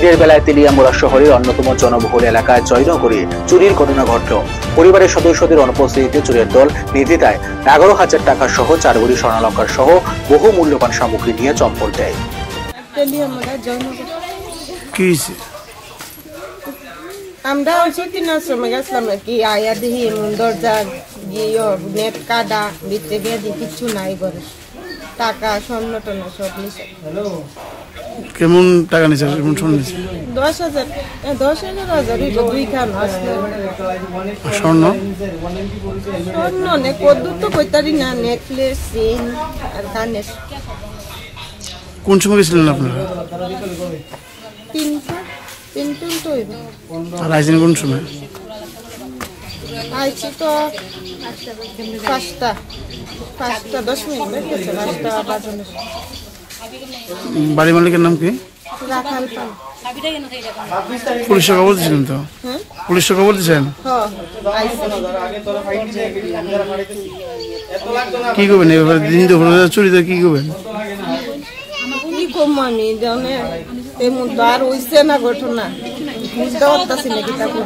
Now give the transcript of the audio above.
রাতের বেলায় তেলিয়ামুড়া শহরের অন্যতম জনবহুল এলাকায় জয়নগরে চুরির ঘটনা ঘটল। পরিবারের সদস্যদের অনুপস্থিতিতে চোরের দল নির্দ্বিধায় 11,000 টাকা সহ 4 ভরি স্বর্ণালঙ্কার সহ বহু মূল্যবান সামগ্রী নিয়ে চম্পট দেয়। আমরা কিনার সময় গেছিলাম আর কি, আয়া দেখি দরজা গিয়ে নেট কাদা ভিতরে গিয়ে দেখি কিছু নাই ঘরে, টাকা স্বর্ণ টর্ণ সব নিচে। কেমন টাকা নিছে? কেমন স্বর্ণ নিছে? 10,000 2 খান স্বর্ণ স্বর্ণ নে কদ্দুর তো কইতারি না, নেকলেস চেইন আর কানের। কোন সময় গেছিলেন আপনারা? তিনটে তো হইবে। আর আইছেন কোন সময়? আইছি তো 5টা 10 মিনিট গেছে, 5টা বাজে। বাড়ি মালিকের নাম কি? রাখাল পান। পুলিশে খবর দিয়েছিলেন তো? হ্যাঁ, পুলিশে খবর দিয়েছেন? কি করবেন এবার? দিন দুপুরে চুরিতে কি করবেন? কি কম আমি জানে এমন আর হইছে না ঘটনা, বুঝতে পারতাছি না কি